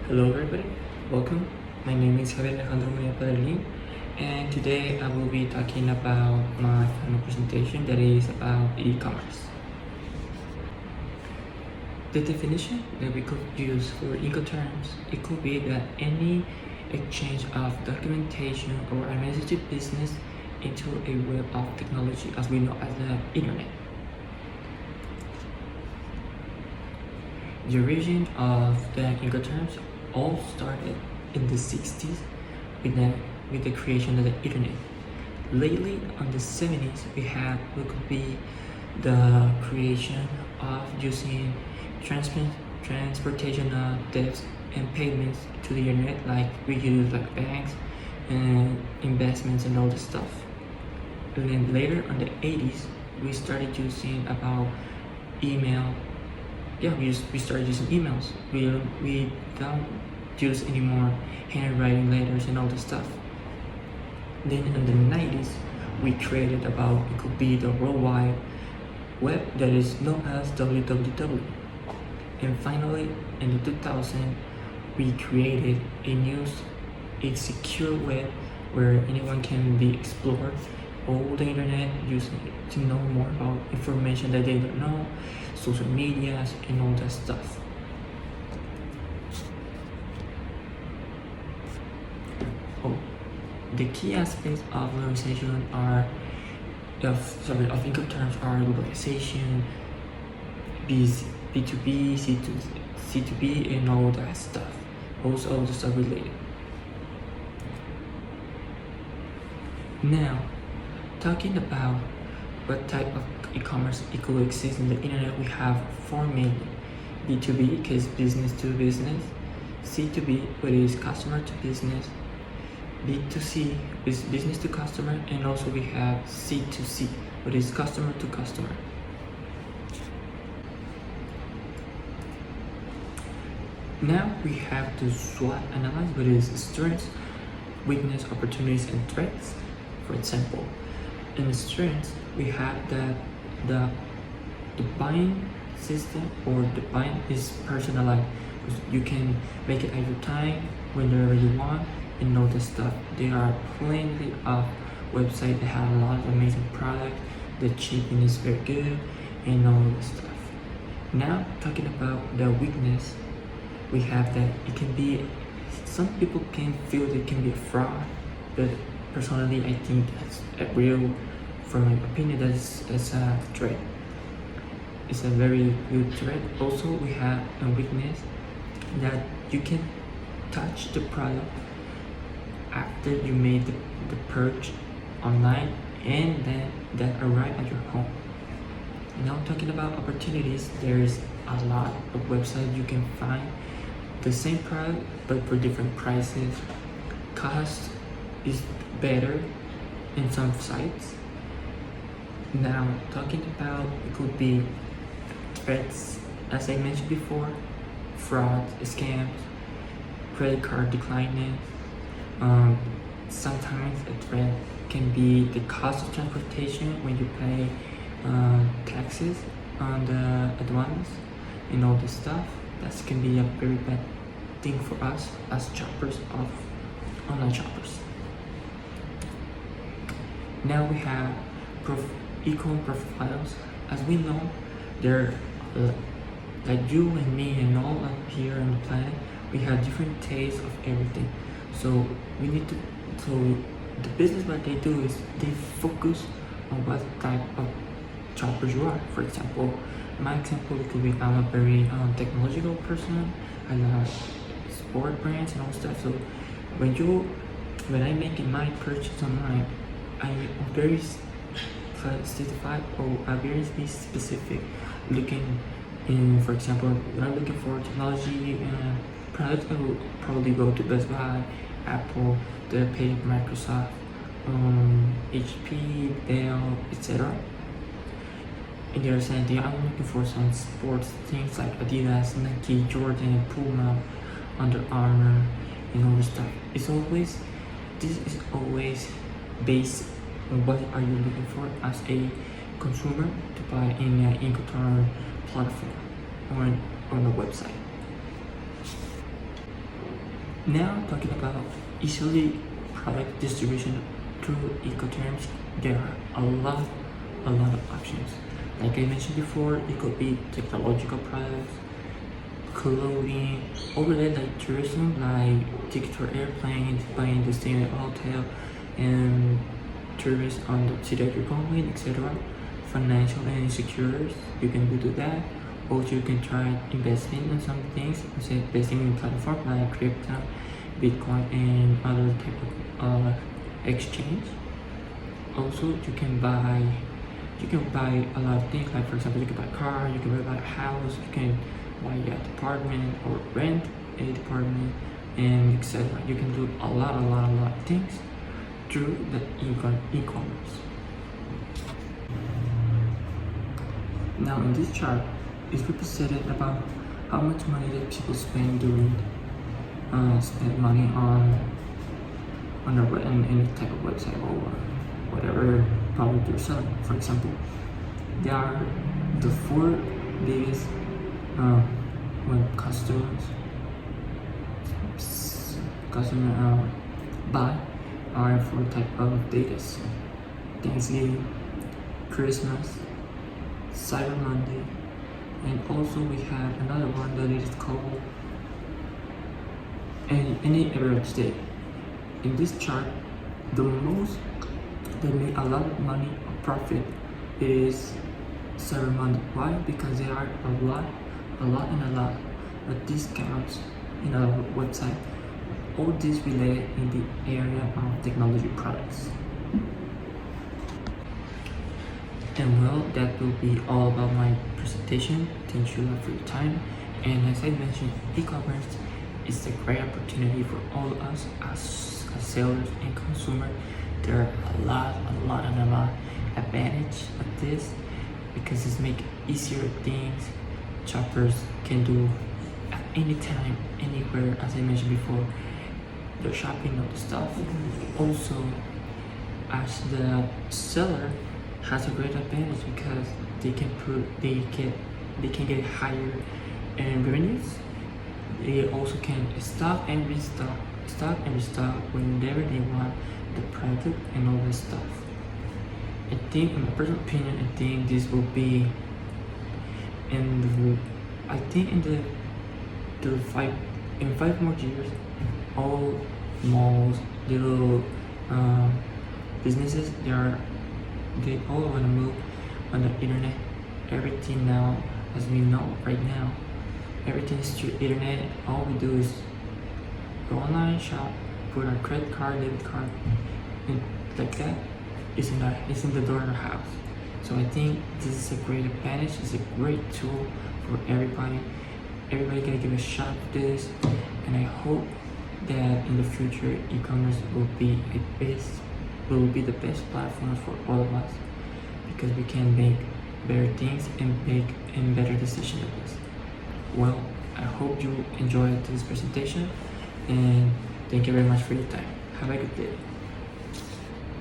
Hello everybody, welcome. My name is Javier Alejandro Maria, and today I will be talking about my final presentation that is about e-commerce. The definition that we could use for Incoterms, it could be that any exchange of documentation or administrative business into a web of technology as we know as the internet. The origin of the Incoterms all started in the 60s with the creation of the internet. Lately, on the 70s, we could be the creation of using transportation of debts and payments to the internet, like we use like banks and investments and all this stuff. And then later on the 80s, we started using about email. We started using emails. We don't use anymore handwriting letters and all this stuff. Then in the 90s, we created it could be the World Wide Web that is known as www. And finally, in the 2000s, we created a secure web where anyone can be explored all the internet using it to know more about information that they don't know, social medias and all that stuff. The key aspects of globalization of Incoterms are globalization, B2B, C2B, and all that stuff. Also, all the stuff related. Now, talking about what type of e-commerce coexist in the internet, we have four mainly: B2B, which is business to business; C2B, which is customer to business; B2C is business to customer, and also we have C2C, which is customer to customer. Now we have the SWOT analysis, which is strengths, weakness, opportunities, and threats. For example, in strengths, we have that the buying system or the buying is personalized. You can make it at your time, whenever you want, and all the stuff. There are plenty of websites that have a lot of amazing products. The shipping is very good, and all the stuff. Now talking about the weakness, we have that it can be. Some people can feel that it can be a fraud, but personally, I think that's from my opinion, that's a threat. It's a very good threat. Also, we have a weakness that you can touch the product after you made the purchase online, and then that arrive at your home. Now talking about opportunities, there's a lot of websites you can find the same product but for different prices. Cost is better in some sites. Now talking about, it could be threats, as I mentioned before: fraud, scams, credit card declining. Sometimes a threat can be the cost of transportation when you pay taxes on the advance and all this stuff. That can be a very bad thing for us as shoppers of online shoppers. Now we have equal profiles. As we know, there like you and me and all up here on the planet, we have different tastes of everything. So we need to. So the business, what they do is they focus on what type of shoppers you are. For example, my example, it could be I'm a very technological person. I love sport brands and all stuff. So when I make my purchase online, I'm very satisfied or I'm very specific. Looking in, for example, when I'm looking for technology products, I will probably go to Best Buy, Apple, the page of Microsoft, HP, Dell, etc. In the other side, I'm looking for some sports things like Adidas, Nike, Jordan, Puma, Under Armour, and all this stuff. This is always based on what are you looking for as a consumer to buy in an Incoterm platform or on a website. Now talking about easily product distribution through Ecoterms, there are a lot of options. Like I mentioned before, it could be technological products, clothing, or related like tourism, like tickets for airplanes, buying the stay at a hotel, and tourists on the city that you're going, etc. Financial and insecures, you can do that. Also, you can try investing in some things, say investing in platforms like crypto, Bitcoin, and other type of exchange. Also, you can buy a lot of things, like for example, you can buy a car, you can buy a house, you can buy a department or rent a department, and etc. You can do a lot of things through the e-commerce. Now in this chart, it's represented about how much money that people spend spend money on any type of website or whatever product you're selling. For example, there are the 4 biggest when customers buy are 4 type of dates: Thanksgiving, Christmas, Cyber Monday, and also we have another one that is called any average day. In this chart, the most that make a lot of money or profit is Cyber Monday. Why? Because there are a lot of discounts in our website. All this related in the area of technology products. And well, that will be all about my presentation. Thank you for your time. And as I mentioned, e-commerce is a great opportunity for all of us as sellers and consumers. There are a lot advantage of this because it's make easier things shoppers can do at any time, anywhere. As I mentioned before, they're shopping all the stuff. Also, as the seller has a great advantage because they can get higher revenues. They also can stock and restock whenever they want the product and all this stuff. I think, in my personal opinion, I think this will be in 5 more years, all malls, little businesses, they all want to move on the internet. Everything now, as we know right now, everything is through internet. All we do is go online, shop, put our credit card, debit card, and like that, it's in the door of our house. So I think this is a great advantage. It's a great tool for everybody. Everybody gotta give a shot at this, and I hope that in the future e-commerce will be the best platform for all of us, because we can make better things and make better decisions with this. Well, I hope you enjoyed this presentation, and thank you very much for your time. Have a good day.